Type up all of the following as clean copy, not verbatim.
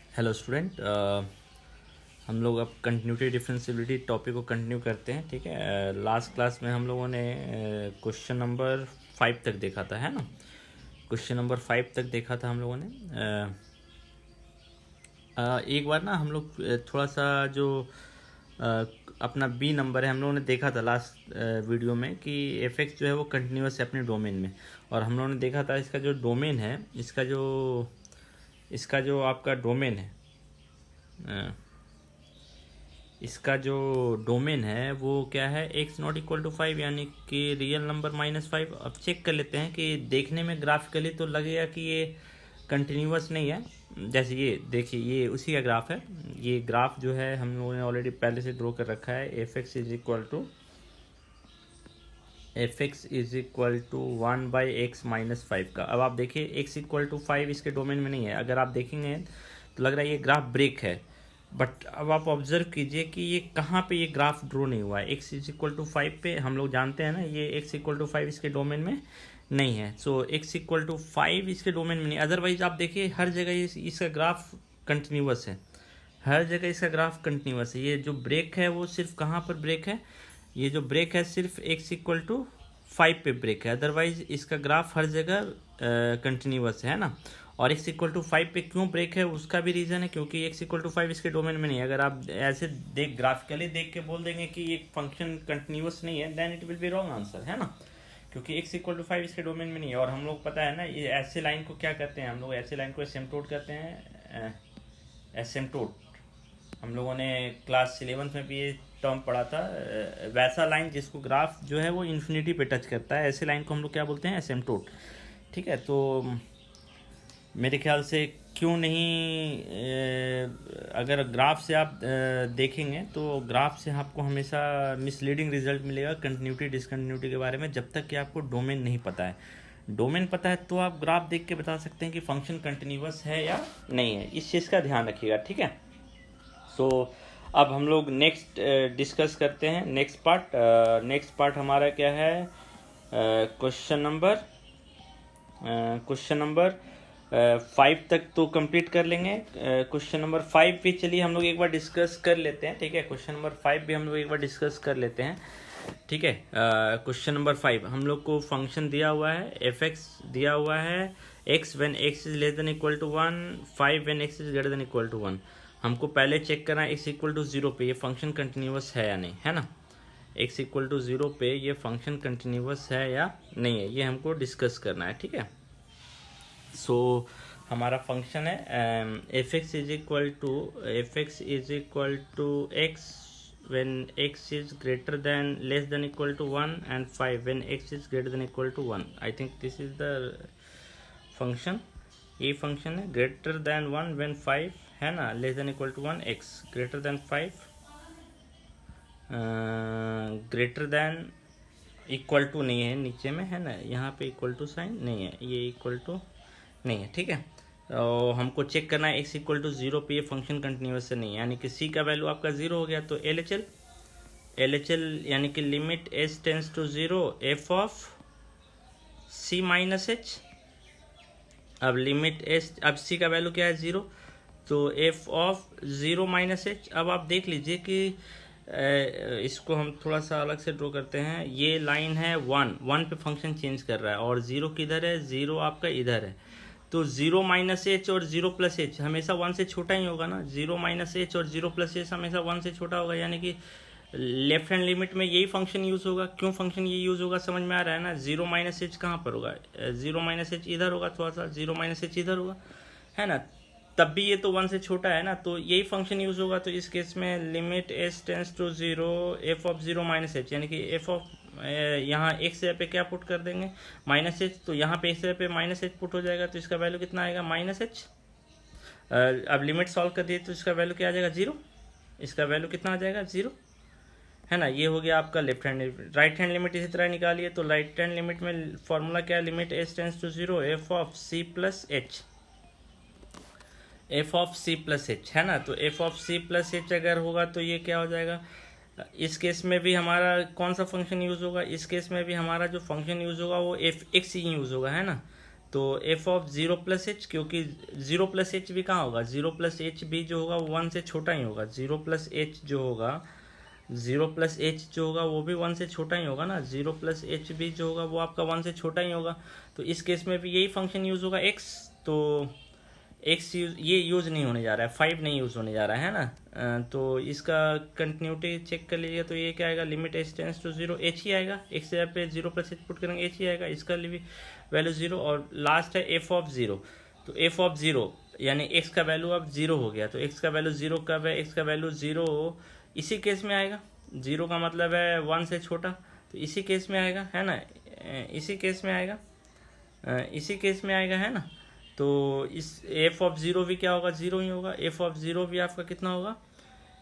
Hello student, हम लोग अब कंटिन्यूटी डिफरेंशियबिलिटी टॉपिक को कंटिन्यू करते हैं। ठीक है, लास्ट क्लास में हम लोगों ने क्वेश्चन नंबर 5 तक देखा था, है ना। क्वेश्चन नंबर 5 तक देखा था हम लोगों ने। एक बार ना हम लोग थोड़ा सा जो अपना बी नंबर है हम लोगों ने देखा था लास्ट वीडियो में कि एफ एक्स जो है वो कंटिन्यूस है अपने डोमेन में। और हम लोगों ने देखा था इसका जो डोमेन है, इसका जो आपका डोमेन है, इसका जो डोमेन है वो क्या है, x नॉट इक्वल टू 5, यानी कि रियल नंबर -5। अब चेक कर लेते हैं कि देखने में ग्राफिकली तो लगेगा कि ये कंटिन्यूस नहीं है। जैसे ये देखिए, ये उसी का ग्राफ है। ये ग्राफ जो है हम लोगों ने ऑलरेडी पहले से ड्रॉ कर रखा है। F x is equal to 1/x-5 का। अब आप देखिए x इक्वल टू 5 इसके डोमेन में नहीं है। अगर आप देखेंगे तो लग रहा है ये ग्राफ ब्रेक है, बट अब आप ऑब्जर्व कीजिए कि ये कहाँ पे ये ग्राफ ड्रॉ नहीं हुआ है। x इज इक्वल टू 5 पे हम लोग जानते हैं ना, ये x इक्वल टू 5 इसके डोमेन में नहीं है। सो x इक्वल टू 5 इसके डोमेन में नहीं। अदरवाइज आप देखिए हर जगह इसका ग्राफ कंटिन्यूस है, हर जगह इसका ग्राफ कंटिन्यूस है। ये जो ब्रेक है वो सिर्फ कहाँ पर ब्रेक है, ये जो ब्रेक है सिर्फ x इक्वल टू 5 पे ब्रेक है। अदरवाइज इसका ग्राफ हर जगह कंटिन्यूस है ना। और x इक्वल टू 5 पे क्यों ब्रेक है उसका भी रीज़न है, क्योंकि x इक्वल टू 5 इसके डोमेन में नहीं है। अगर आप ऐसे ग्राफिकली देख के बोल देंगे कि एक फंक्शन कंटिन्यूस नहीं है, then it will be wrong answer, है ना। क्योंकि x इक्वल टू 5 इसके डोमेन में नहीं है। और हम लोग पता है ना, ये ऐसे लाइन को क्या कहते हैं, हम लोग ऐसे लाइन को एसिम्प्टोट कहते हैं। एसिम्प्टोट हम लोगों ने क्लास 11th में भी ये टर्म पढ़ा था। वैसा लाइन जिसको ग्राफ जो है वो इन्फिनिटी पे टच करता है, ऐसे लाइन को हम लोग क्या बोलते हैं, एसिम्प्टोट। ठीक है, तो मेरे ख्याल से क्यों नहीं, अगर ग्राफ से आप देखेंगे तो ग्राफ से आपको हमेशा मिसलीडिंग रिजल्ट मिलेगा कंटिन्यूटी डिसकंटिन्यूटी के बारे में, जब तक कि आपको डोमेन नहीं पता है। डोमेन पता है तो आप ग्राफ देख के बता सकते हैं कि फंक्शन कंटिन्यूस है या नहीं है। इस चीज़ का ध्यान रखिएगा, ठीक है। सो अब हम लोग नेक्स्ट डिस्कस करते हैं नेक्स्ट पार्ट हमारा क्या है, क्वेश्चन नंबर 5 तक तो कंप्लीट कर लेंगे। क्वेश्चन नंबर 5 भी चलिए हम लोग एक बार डिस्कस कर लेते हैं, ठीक है। क्वेश्चन नंबर 5 भी हम लोग एक बार डिस्कस कर लेते हैं, ठीक है। क्वेश्चन नंबर 5 हम लोग को फंक्शन दिया हुआ है, एफ एक्स दिया हुआ है, x when x is less than equal to 1, 5 when x is greater than equal to 1। हमको पहले चेक करना है x इक्वल टू 0 पे ये फंक्शन कंटिन्यूस है या नहीं, है ना। x इक्वल टू 0 पे ये फंक्शन कंटिन्यूस है या नहीं है, ये हमको डिस्कस करना है, ठीक है। सो हमारा फंक्शन है f x is equal to x when x is greater than less than equal to 1 and 5 when x is greater than equal to 1। I think this is the function। ये function है greater than 1 when 5 है ना, less than equal to 1 x greater than 5 greater than equal to नहीं है नीचे में, है ना, यहाँ पे इक्वल टू साइन नहीं है, ये इक्वल टू नहीं है, ठीक है। और हमको चेक करना है x इक्वल टू 0 पे ये फंक्शन कंटिन्यूस से नहीं है, यानी कि c का वैल्यू आपका 0 हो गया। तो LHL यानी कि limit s tends to 0 f of c minus h। अब लिमिट s, अब c का वैल्यू क्या है 0, तो f ऑफ 0 माइनस h। अब आप देख लीजिए कि इसको हम थोड़ा सा अलग से ड्रॉ करते हैं। ये लाइन है 1 पे फंक्शन चेंज कर रहा है, और 0 किधर है, 0 आपका इधर है। तो 0 माइनस एच और 0 प्लस एच हमेशा 1 से छोटा ही होगा ना। 0 माइनस एच और 0 प्लस एच हमेशा 1 से छोटा होगा, यानी कि लेफ्ट हैंड लिमिट में यही फंक्शन यूज़ होगा। क्यों फंक्शन ये यूज़ होगा समझ में आ रहा है ना। 0 माइनस एच कहाँ पर होगा, 0 माइनस एच इधर होगा, थोड़ा सा 0 माइनस एच इधर होगा, है ना। तब भी ये तो 1 से छोटा है ना, तो यही फंक्शन यूज़ होगा। तो इस केस में limit s tends to 0 f of 0 minus h, यानी कि f ऑफ यहाँ x जगह पे क्या पुट कर देंगे, माइनस एच। तो यहाँ पे x जगह पे माइनस एच पुट हो जाएगा, तो इसका वैल्यू कितना आएगा, माइनस एच। अब लिमिट सॉल्व कर दिए तो इसका वैल्यू क्या आ जाएगा, 0। इसका वैल्यू कितना आ जाएगा, 0, है ना। ये हो गया आपका left hand limit. Right hand limit इसी तरह निकालिए। तो राइट हैंड लिमिट में फॉर्मूला क्या है, limit s tends to 0 f of c plus h, f of c plus h, है ना। तो f of c plus h अगर होगा तो ये क्या हो जाएगा, इस केस में भी हमारा कौन सा फंक्शन यूज़ होगा, इस केस में भी हमारा जो फंक्शन यूज़ होगा वो एफ एक्स ही यूज़ होगा, है ना। तो F of zero plus H, क्योंकि जीरो प्लस एच भी कहाँ होगा, जीरो प्लस एच भी जो होगा वो वन से छोटा ही होगा, जीरो प्लस एच जो होगा, जीरो प्लस एच जो होगा वो भी वन से छोटा ही होगा ना, जीरो प्लस एच भी जो होगा वो आपका वन से छोटा ही होगा। तो इस केस में भी यही फंक्शन यूज़ होगा एक्स, तो एक्स ये यूज़ नहीं होने जा रहा है, 5 नहीं यूज़ होने जा रहा है ना। तो इसका कंटिन्यूटी चेक कर लीजिए, तो ये क्या आएगा, limit H tends to zero, H ही आएगा, एक्स जगह पे जीरो प्लस एच पुट करेंगे एच ही आएगा, इसका वैल्यू जीरो। और लास्ट है एफ ऑफ जीरो, तो एफ ऑफ जीरो यानी एक्स का वैल्यू अब जीरो हो गया, तो एक्स का वैल्यू जीरो कब है, एक्स का वैल्यू जीरो इसी केस में आएगा, जीरो का मतलब है वन से छोटा, तो इसी केस में आएगा है ना, इसी केस में आएगा, इसी केस में आएगा है ना। तो इस एफ ऑफ ज़ीरो भी क्या होगा, ज़ीरो ही होगा, एफ ऑफ ज़ीरो भी आपका कितना होगा,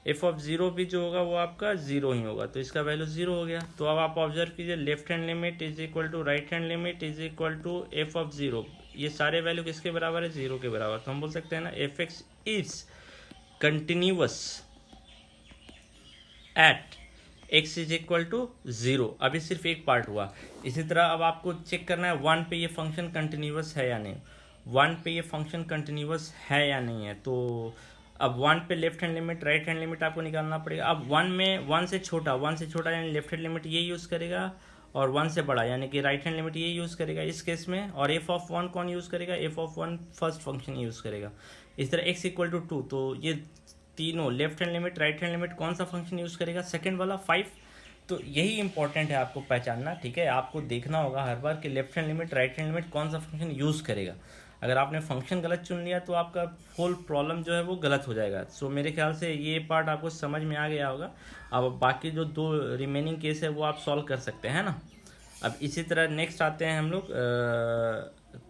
एफ ऑफ ज़ीरो भी जो होगा वो आपका ज़ीरो ही होगा, तो इसका वैल्यू ज़ीरो हो गया। तो अब आप ऑब्जर्व कीजिए, left hand limit is equal to right hand limit is equal to f of zero, ये सारे वैल्यू किसके बराबर है, ज़ीरो के बराबर। तो हम बोल सकते हैं ना f x is continuous at x is equal to zero. अभी सिर्फ एक पार्ट हुआ। इसी तरह अब आपको चेक करना है वन पे ये फंक्शन कंटिन्यूअस है या नहीं, वन पे ये फंक्शन कंटिन्यूअस है या नहीं है। तो अब वन पे left hand limit right hand limit आपको निकालना पड़ेगा। अब वन में वन से छोटा यानी लेफ्ट हैंड लिमिट ये यूज़ करेगा, और वन से बड़ा यानी कि राइट हैंड लिमिट ये यूज़ करेगा इस केस में। और एफ ऑफ वन कौन यूज़ करेगा, F of one first function use करेगा। इस तरह एक्स इक्वल टू टू, तो ये तीनों left hand limit right hand limit कौन सा फंक्शन यूज़ करेगा, सेकंड वाला 5। तो यही इंपॉर्टेंट है आपको पहचानना, ठीक है। आपको देखना होगा हर बार कि left hand limit right hand limit कौन सा फंक्शन यूज़ करेगा। अगर आपने फंक्शन गलत चुन लिया तो आपका होल प्रॉब्लम जो है वो गलत हो जाएगा। सो मेरे ख्याल से ये पार्ट आपको समझ में आ गया होगा। अब बाकी जो दो रिमेनिंग केस है वो आप सॉल्व कर सकते हैं ना। अब इसी तरह नेक्स्ट आते हैं हम लोग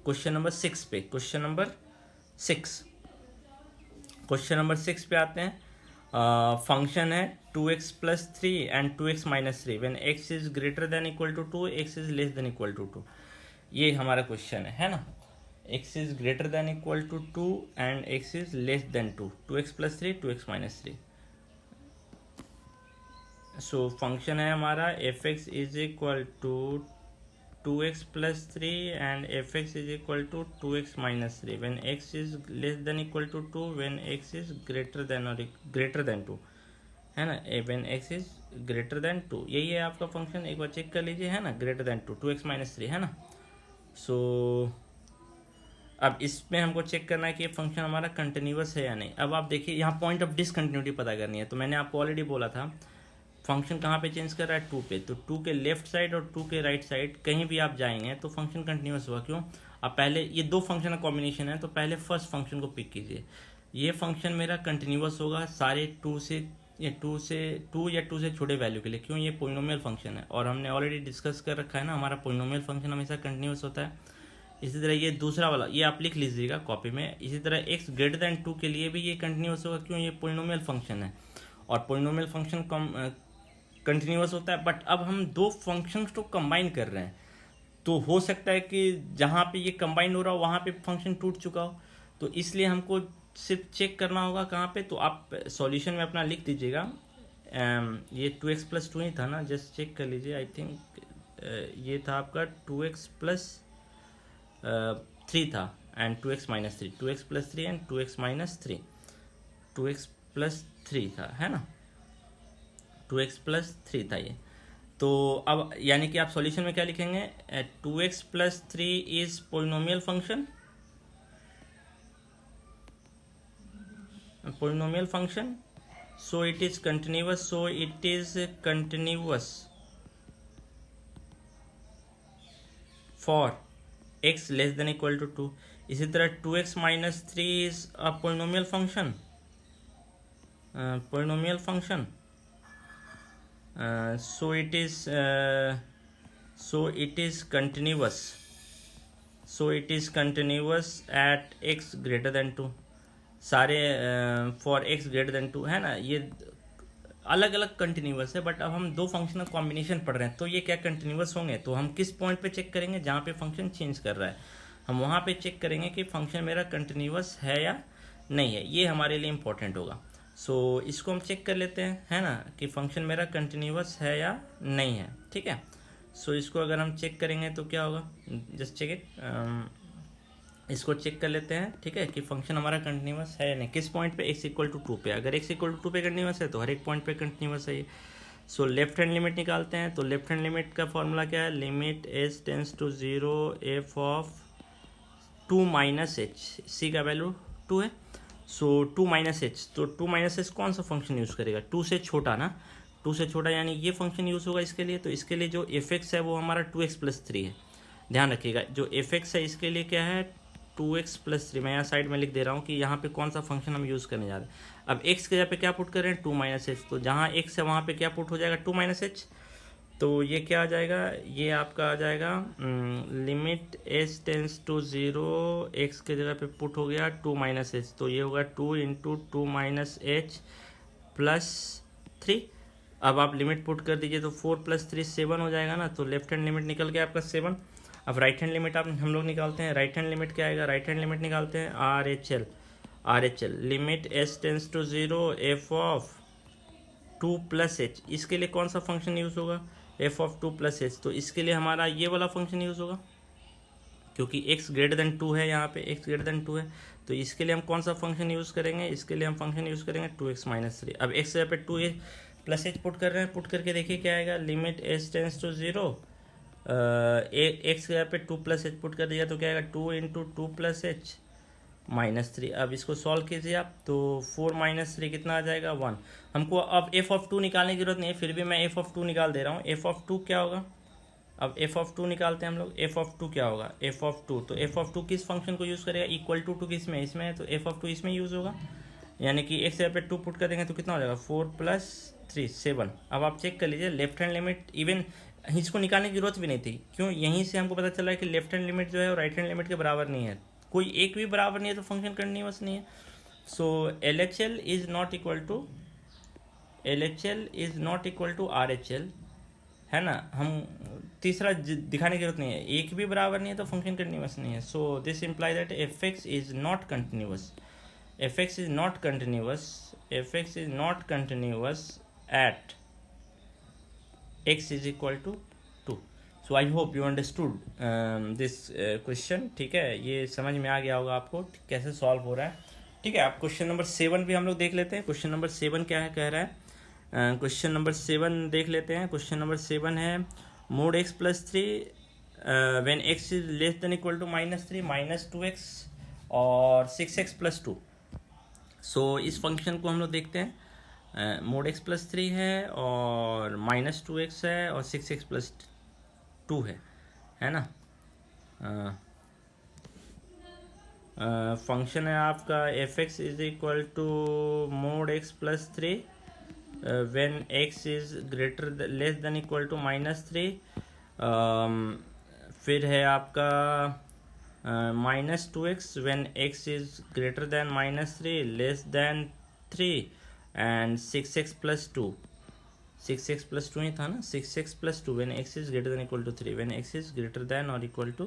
क्वेश्चन नंबर 6 पे। क्वेश्चन नंबर 6 पे आते हैं। फंक्शन है 2x plus 3 and 2x minus 3 when x is greater than equal to 2, x is less than equal to 2। ये हमारा क्वेश्चन है ना। x is greater than equal to 2 and x is less than 2, 2x plus 3 2x minus 3। So function है हमारा fx is equal to 2x plus 3 and fx is equal to 2x minus 3 when x is less than equal to 2, when x is greater than or greater than 2 है ना, when x is greater than 2। यही है आपका function, एक बार check कर लीजिए है ना, greater than 2, 2x minus 3 है ना। सो अब इसमें हमको चेक करना है कि ये फंक्शन हमारा कंटिन्यूअस है या नहीं। अब आप देखिए यहाँ पॉइंट ऑफ डिसकंटिन्यूटी पता करनी है। तो मैंने आपको ऑलरेडी बोला था फंक्शन कहाँ पे चेंज कर रहा है, 2 पे। तो 2 के लेफ्ट साइड और 2 के राइट साइड कहीं भी आप जाएंगे तो फंक्शन कंटिन्यूअस हुआ। क्यों, अब पहले ये दो फंक्शन का कॉम्बिनेशन है, तो पहले फर्स्ट फंक्शन को पिक कीजिए। ये फंक्शन मेरा कंटिन्यूअस होगा सारे 2 या 2 से छोटे वैल्यू के लिए। क्यों, ये पोलिनोमियल फंक्शन है और हमने ऑलरेडी डिस्कस कर रखा है ना, हमारा पोलिनोमियल फंक्शन हमेशा कंटिन्यूअस होता है। इसी तरह ये दूसरा वाला ये आप लिख लीजिएगा कॉपी में। इसी तरह x ग्रेटर देन 2 के लिए भी ये कंटिन्यूअस होगा। क्यों, ये पोलिनोमियल फंक्शन है और पोलिनोमियल फंक्शन कंटिन्यूअस होता है। बट अब हम दो फंक्शंस को कंबाइन कर रहे हैं, तो हो सकता है कि जहाँ पे ये कंबाइन हो रहा हो वहाँ पे फंक्शन टूट चुका हो। तो इसलिए हमको सिर्फ चेक करना होगा कहाँ पे, तो आप सॉल्यूशन में अपना लिख दीजिएगा। ये 2x प्लस 2 ही था ना, जस्ट चेक कर लीजिए। आई थिंक ये था आपका 2x प्लस 3 था and 2x minus 3, 2x plus 3 and 2x minus 3, 2x plus 3 था है ना, 2x प्लस 3 था ये। तो अब यानी कि आप सॉल्यूशन में क्या लिखेंगे, 2x plus 3 is polynomial function, so it is continuous for x less than equal to 2। इसी तरह 2x minus 3 is a polynomial function, so it is continuous at x greater than 2। सारे for x greater than 2 है ना, ये अलग अलग continuous है। But अब हम दो फंक्शन का कॉम्बिनेशन पढ़ रहे हैं, तो ये क्या कंटिन्यूअस होंगे। तो हम किस पॉइंट पे चेक करेंगे, जहाँ पे फंक्शन चेंज कर रहा है, हम वहाँ पे चेक करेंगे कि फंक्शन मेरा कंटिन्यूअस है या नहीं है। ये हमारे लिए इम्पोर्टेंट होगा। सो इसको हम चेक कर लेते हैं है ना, कि फंक्शन मेरा कंटिन्यूअस है या नहीं है। ठीक है, सो इसको अगर हम चेक करेंगे तो क्या होगा, जस्ट चेक इट। इसको चेक कर लेते हैं, ठीक है, कि फंक्शन हमारा कंटिन्यूअस है या नहीं। किस पॉइंट पे, x इक्वल टू 2 पे। अगर x इक्वल टू 2 पे कंटिन्यूअस है तो हर एक पॉइंट पे कंटिन्यूअस है ये। सो लेफ्ट हैंड लिमिट निकालते हैं। तो लेफ्ट हैंड लिमिट का फॉर्मूला क्या है, limit S tends to 0 F of 2 minus H, C का वैल्यू 2 है। सो 2 माइनस एच, तो 2 माइनस एच कौन सा फंक्शन यूज़ करेगा, 2 से छोटा ना, 2 से छोटा यानी ये फंक्शन यूज़ होगा इसके लिए। तो इसके लिए जो एफ एक्स है वो हमारा 2x+3 है। ध्यान रखिएगा, जो एफ एक्स है इसके लिए क्या है 2x+3। मैं यहाँ साइड में लिख दे रहा हूँ कि यहाँ पे कौन सा फंक्शन हम यूज़ करने जा रहे हैं। अब x के जगह पे क्या पुट कर रहे हैं, 2 माइनस एच। तो जहाँ x है वहाँ पे क्या पुट हो जाएगा, 2 माइनस एच। तो ये क्या आ जाएगा, ये आपका आ जाएगा limit S tends to 0, x के जगह पे पुट हो गया 2 माइनस एच। तो ये होगा 2 इंटू 2 माइनस एच प्लस 3। अब आप लिमिट पुट कर दीजिए तो 4 + 3 7 हो जाएगा ना। तो लेफ्ट हैंड लिमिट निकल गया आपका 7। अब राइट हैंड लिमिट हम लोग निकालते हैं। राइट हैंड लिमिट क्या आएगा, राइट हैंड लिमिट निकालते हैं R H L limit S tends to 0 F of 2 + h. इसके लिए कौन सा फंक्शन यूज़ होगा, एफ ऑफ 2 + एच। तो इसके लिए हमारा ये वाला फंक्शन यूज़ होगा, क्योंकि x ग्रेटर देन 2 है, यहाँ पे x ग्रेटर देन 2 है। तो इसके लिए हम कौन सा फंक्शन यूज़ करेंगे, इसके लिए हम फंक्शन यूज़ करेंगे 2x - 3। अब x जगह पे 2 + एच पुट कर रहे हैं, पुट करके देखिए क्या आएगा, limit S tends to 0 x के जगह पे 2 + एच पुट कर दिया तो क्या आएगा, 2 इंटू 2 + एच -3। अब इसको सॉल्व कीजिए आप, तो 4 - 3 कितना आ जाएगा, 1। हमको अब एफ ऑफ 2 निकालने की जरूरत नहीं है, फिर भी मैं एफ ऑफ 2 निकाल दे रहा हूँ। एफ ऑफ 2 क्या होगा, अब एफ ऑफ 2 निकालते हैं हम लोग। एफ ऑफ 2 क्या होगा, एफ ऑफ 2, तो एफ ऑफ 2 किस फंक्शन को यूज़ करेगा, इक्वल टू किस में, इसमें है, तो एफ ऑफ 2 इसमें यूज़ होगा। यानी कि एक्स जगह पे 2 पुट कर देंगे तो कितना हो जाएगा, 4 + 3 7। अब आप चेक कर लीजिए लेफ्ट हैंड लिमिट, इवन इसको निकालने की जरूरत भी नहीं थी, क्यों, यहीं से हमको पता चला है कि लेफ्ट हैंड लिमिट जो है वो राइट हैंड लिमिट के बराबर नहीं है। कोई एक भी बराबर नहीं है तो फंक्शन कंटिन्यूअस नहीं है। So L H L is not equal to R H L, है ना। हम तीसरा दिखाने की जरूरत नहीं है, एक भी बराबर नहीं है तो फंक्शन कंटिन्यूअस नहीं है। सो this imply that F x is not continuous, F x is not continuous at x is equal to 2। So I hope you understood this question, ठीक है, ये समझ में आ गया होगा आपको कैसे सॉल्व हो रहा है, ठीक है। आप क्वेश्चन नंबर 7 भी हम लोग देख लेते हैं। क्वेश्चन नंबर 7 क्या है, कह रहा है, क्वेश्चन नंबर 7 देख लेते हैं। क्वेश्चन नंबर 7 है mod x+3 when x is less than equal to -3 -2x और 6x+2। सो इस फंक्शन को हम लोग देखते हैं, mod x+3 है और -2x है और 6x+2 है ना। फंक्शन है आपका F x is equal to mod x+3 when x is less than equal to -3। फिर है आपका -2x when x is greater than -3 less than 3 and 6x+2 ही था ना, 6x+2 when x is greater than equal to 3, when x is greater than और equal to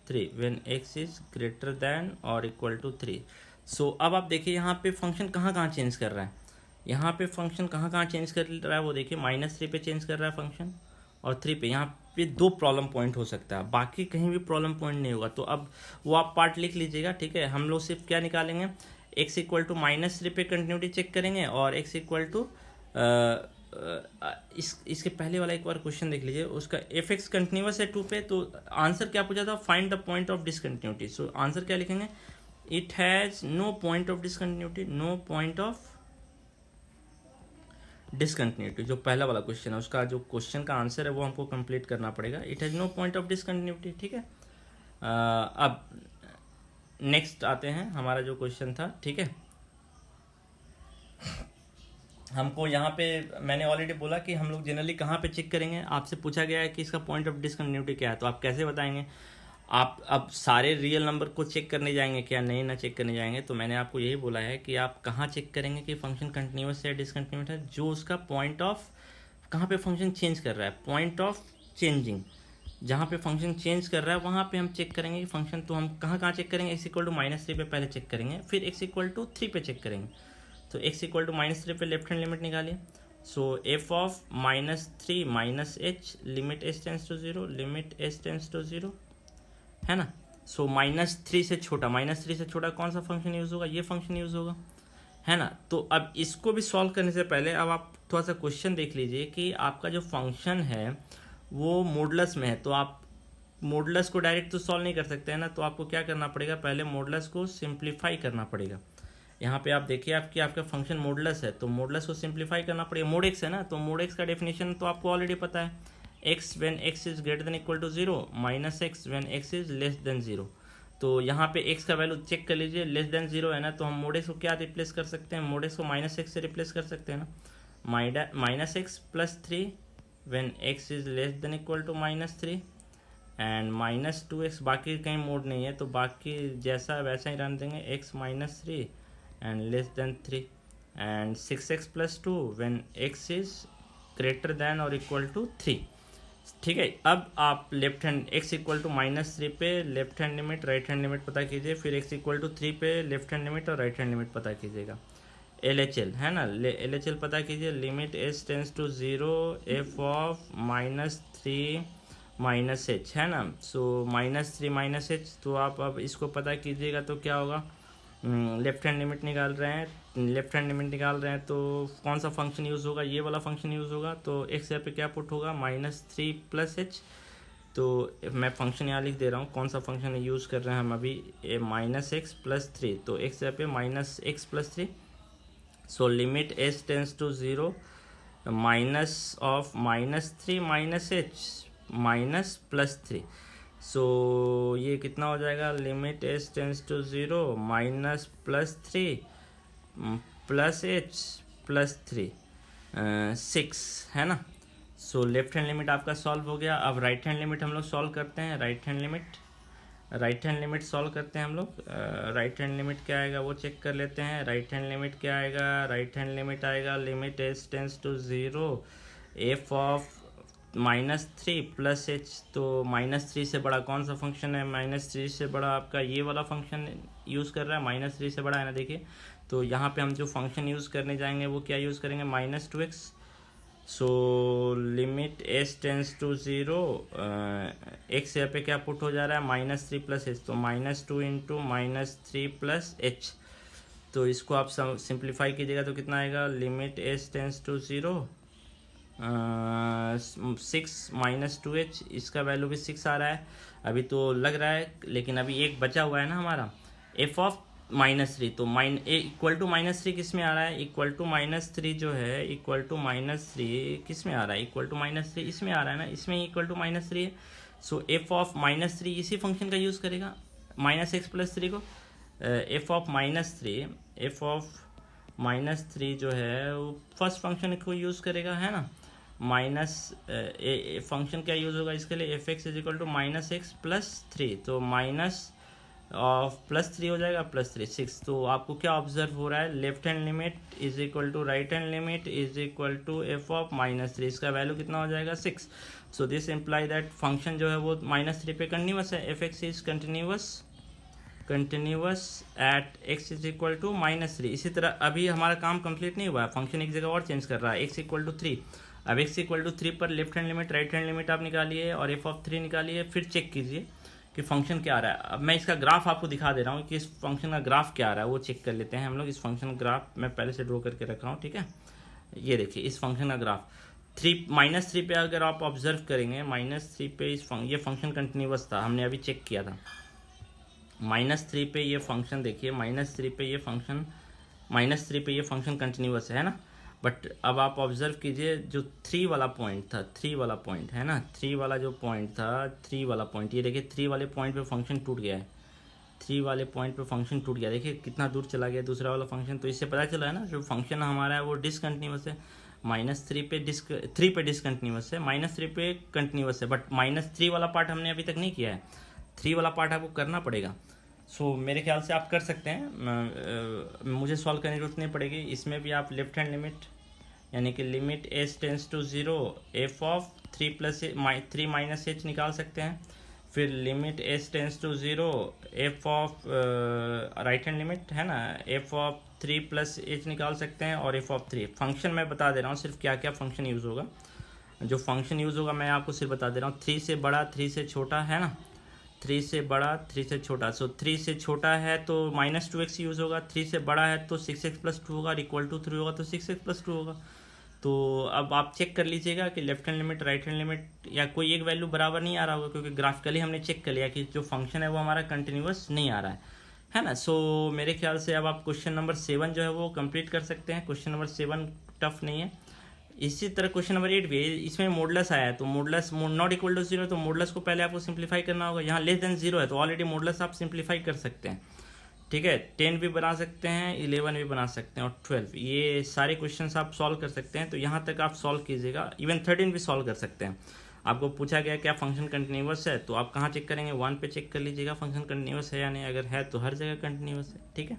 3, when x is greater than और equal to 3। So अब आप देखिए यहाँ पे फंक्शन कहाँ चेंज कर रहा है, यहाँ पे फंक्शन कहाँ चेंज कर रहा है, वो देखिए -3 पे चेंज कर रहा है फंक्शन और 3 पे। यहाँ पे 2 प्रॉब्लम पॉइंट हो सकता है, बाकी कहीं भी प्रॉब्लम पॉइंट नहीं होगा। तो अब वो आप पार्ट लिख लीजिएगा, ठीक है। हम लोग सिर्फ क्या निकालेंगे, x इक्वल टू -3 पे कंटिन्यूटी चेक करेंगे और x इक्वल टू इसके पहले वाला एक बार क्वेश्चन देख लीजिए, उसका एफ एक्स कंटिन्यूअस है 2 पे, तो आंसर क्या पूछा था, find the point of discontinuity. So answer क्या लिखेंगे, it has no point of discontinuity, no point of discontinuity. जो पहला वाला क्वेश्चन है उसका जो क्वेश्चन का आंसर है वो हमको कंप्लीट करना पड़ेगा, it has no point of discontinuity, ठीक है। अब नेक्स्ट आते हैं, हमारा जो क्वेश्चन था, ठीक है। हमको यहाँ पे मैंने ऑलरेडी बोला कि हम लोग जनरली कहाँ पे चेक करेंगे, आपसे पूछा गया है कि इसका पॉइंट ऑफ डिसकंटिन्यूटी क्या है, तो आप कैसे बताएंगे। आप अब सारे रियल नंबर को चेक करने जाएंगे क्या, नहीं ना चेक करने जाएंगे। तो मैंने आपको यही बोला है कि आप कहाँ चेक करेंगे कि फंक्शन कंटिन्यूअस है डिसकंटिन्यूस है, जो उसका पॉइंट ऑफ कहाँ पे फंक्शन चेंज कर रहा है, पॉइंट ऑफ चेंजिंग, जहाँ पे फंक्शन चेंज कर रहा है वहाँ पे हम चेक करेंगे कि फंक्शन। तो हम कहाँ चेक करेंगे, x इक्वल टू -3 पे पहले चेक करेंगे, फिर x इक्वल टू 3 पे चेक करेंगे। तो x इक्वल टू -3 पे लेफ्ट हैंड लिमिट निकालिए। So F of -3 - h limit s tends to 0, limit s tends to 0, है ना। सो -3 से छोटा, -3 से छोटा कौन सा फंक्शन यूज़ होगा, ये फंक्शन यूज़ होगा, है ना। तो अब इसको भी सॉल्व करने से पहले अब आप थोड़ा सा क्वेश्चन देख लीजिए कि आपका जो फंक्शन है वो मॉडुलस में है, तो आप मॉडुलस को डायरेक्ट तो सॉल्व नहीं कर सकते हैं ना, तो आपको क्या करना पड़ेगा, पहले मॉडुलस को सिंप्लीफाई करना पड़ेगा। यहाँ पे आप देखिए आपका फंक्शन मॉडुलस है, तो मॉडुलस को सिंप्लीफाई करना पड़ेगा, मोड एक्स है ना, तो मोड एक्स का डेफिनेशन तो आपको ऑलरेडी पता है, x when x is greater than equal to 0 minus x when x is less than 0। तो यहाँ पे एक्स का वैल्यू चेक कर लीजिए, लेस देन 0 है ना, तो हम मोड एक्स को क्या रिप्लेस कर सकते हैं, मोड एक्स को माइनस एक्स से रिप्लेस कर सकते हैं ना, minus x plus 3 when x is less than equal to -3 and -2x, बाकी कहीं मोड नहीं है तो बाकी जैसा वैसा ही रहने देंगे, x -3 and less than 3 and 6x plus 2 when x is greater than और इक्वल टू 3। ठीक है, अब आप left hand x equal to -3 पे left hand limit right hand limit पता कीजिए, फिर x इक्वल टू 3 पे लेफ्ट हैंड लिमिट और राइट हैंड लिमिट पता कीजिएगा। LHL है ना, LHL पता कीजिए, limit s tends to 0 f of -3 -h है ना, सो -3 -h, तो आप अब इसको पता कीजिएगा तो क्या होगा, लेफ्ट हैंड लिमिट निकाल रहे हैं, तो कौन सा फंक्शन यूज़ होगा, ये वाला फंक्शन यूज़ होगा, तो x यहाँ पे क्या पुट होगा, -3 + h। तो मैं फंक्शन यहाँ लिख दे रहा हूँ, कौन सा फंक्शन यूज़ कर रहे हैं हम अभी, -x + 3, तो x यहाँ पे -x + 3, so limit s tends to 0 minus of -3 -h minus +3, so ये कितना हो जाएगा, limit s tends to 0 minus +3 plus h plus 3 6 है ना। सो लेफ्ट हैंड लिमिट आपका सॉल्व हो गया। अब राइट हैंड लिमिट हम लोग सॉल्व करते हैं, राइट हैंड लिमिट सॉल्व करते हैं हम लोग। राइट हैंड लिमिट क्या आएगा वो चेक कर लेते हैं। राइट हैंड लिमिट क्या आएगा, राइट हैंड लिमिट आएगा limit s tends to 0 f of -3 + h, तो -3 से बड़ा कौन सा फंक्शन है, -3 से बड़ा आपका ये वाला फंक्शन यूज़ कर रहा है, -3 से बड़ा है ना, देखिए। तो यहाँ पे हम जो फंक्शन यूज़ करने जाएंगे वो क्या यूज़ करेंगे, -2x। So limit s tends to 0 x यहाँ पे क्या पुट हो जा रहा है, -3 + h, तो -2 इंटू -3 + h। तो इसको आप सिंप्लीफाई कीजिएगा तो कितना आएगा, limit s tends to 0 6 -2h, इसका वैल्यू भी 6 आ रहा है अभी तो लग रहा है, लेकिन अभी एक बचा हुआ है ना हमारा f ऑफ -3, तो इक्वल टू -3 किस में आ रहा है, इक्वल टू -3 जो है, इक्वल टू -3 किस में आ रहा है, इक्वल टू -3 इसमें आ रहा है ना, इसमें इक्वल टू -3 है। सो f ऑफ -3 इसी फंक्शन का यूज़ करेगा, -x + 3 को, f ऑफ -3 जो है वो फर्स्ट फंक्शन को यूज़ करेगा, है ना। माइनस फंक्शन क्या यूज़ होगा इसके लिए, f(x) is equal to -x + 3, तो माइनस ऑफ +3 हो जाएगा, +3 6। तो आपको क्या ऑब्जर्व हो रहा है, left hand limit is equal to right hand limit is equal to f of -3, इसका वैल्यू कितना हो जाएगा, 6। So this imply that function जो है वो -3 पे कंटिन्यूस है, f(x) is continuous at x is equal to -3। इसी तरह अभी हमारा काम कंप्लीट नहीं हुआ है, फंक्शन एक जगह और चेंज कर रहा है, x इक्वल टू 3। अब x इक्वल टू 3 पर left hand limit right hand limit आप निकालिए और f ऑफ 3 निकालिए, फिर चेक कीजिए कि फंक्शन क्या आ रहा है। अब मैं इसका ग्राफ आपको दिखा दे रहा हूँ कि इस फंक्शन का ग्राफ क्या आ रहा है, वो चेक कर लेते हैं हम लोग। इस फंक्शन का ग्राफ मैं पहले से ड्रॉ करके रखा हूँ, ठीक है। ये देखिए इस फंक्शन का ग्राफ -3 पे अगर आप ऑब्जर्व करेंगे, -3 पे ये फंक्शन कंटिन्यूस था, हमने अभी चेक किया था। -3 पे ये फंक्शन देखिए, -3 पे ये फंक्शन कंटिन्यूस है ना। बट अब आप ऑब्जर्व कीजिए जो 3 वाला पॉइंट था, 3 वाला पॉइंट है ना, 3 वाला जो पॉइंट था, 3 वाला पॉइंट, ये देखिए 3 वाले पॉइंट पे फंक्शन टूट गया है, 3 वाले पॉइंट पे फंक्शन टूट गया, देखिए कितना दूर चला गया दूसरा वाला फंक्शन। तो इससे पता चला है ना जो फंक्शन हमारा है वो डिसकंटिन्यूस है, -3 पे 3 पे डिसकंटिन्यूस है, -3 पे कंटिन्यूस है, बट -3 वाला पार्ट हमने अभी तक नहीं किया है, 3 वाला पार्ट आपको करना पड़ेगा। सो मेरे ख्याल से आप कर सकते हैं, मुझे सॉल्व करने की जरूरत नहीं पड़ेगी। इसमें भी आप लेफ्ट हैंड लिमिट यानी कि limit s tends to 0 f of 3 minus h निकाल सकते हैं, फिर limit s tends to 0 f of right hand limit है ना, f ऑफ 3 + h निकाल सकते हैं, और f ऑफ 3 फंक्शन मैं बता दे रहा हूँ सिर्फ क्या क्या फंक्शन यूज़ होगा। जो फंक्शन यूज़ होगा मैं आपको सिर्फ बता दे रहा हूँ, 3 से बड़ा 3 से छोटा है ना, 3 से बड़ा 3 से छोटा, सो 3 से छोटा है तो -2x यूज़ होगा, 3 से बड़ा है तो 6x+2 होगा, इक्वल टू 3 होगा तो 6x+2 होगा। तो अब आप चेक कर लीजिएगा कि left hand limit right hand limit या कोई एक वैल्यू बराबर नहीं आ रहा होगा, क्योंकि ग्राफिकली हमने चेक कर लिया कि जो फंक्शन है वो हमारा कंटिन्यूअस नहीं आ रहा है ना। सो मेरे ख्याल से अब आप क्वेश्चन नंबर 7 जो है वो कंप्लीट कर सकते हैं। क्वेश्चन नंबर 7 टफ नहीं है। इसी तरह क्वेश्चन नंबर 8 भी है, इसमें मॉडुलस आया है तो मॉडुलस नॉट इक्वल टू 0, तो मॉडुलस को पहले आपको सिंप्लीफाई करना होगा। यहाँ लेस देन 0 है तो ऑलरेडी मॉडुलस आप सिंप्लीफाई कर सकते हैं, ठीक है। 10 भी बना सकते हैं, 11 भी बना सकते हैं और 12, ये सारे क्वेश्चंस आप सॉल्व कर सकते हैं। तो यहाँ तक आप सॉल्व कीजिएगा, इवन 13 भी सॉल्व कर सकते हैं। आपको पूछा गया क्या फंक्शन कंटिन्यूअस है, तो आप कहाँ चेक करेंगे, 1 पे चेक कर लीजिएगा फंक्शन कंटिन्यूअस है या नहीं, अगर है तो हर जगह कंटिन्यूअस है, ठीक है।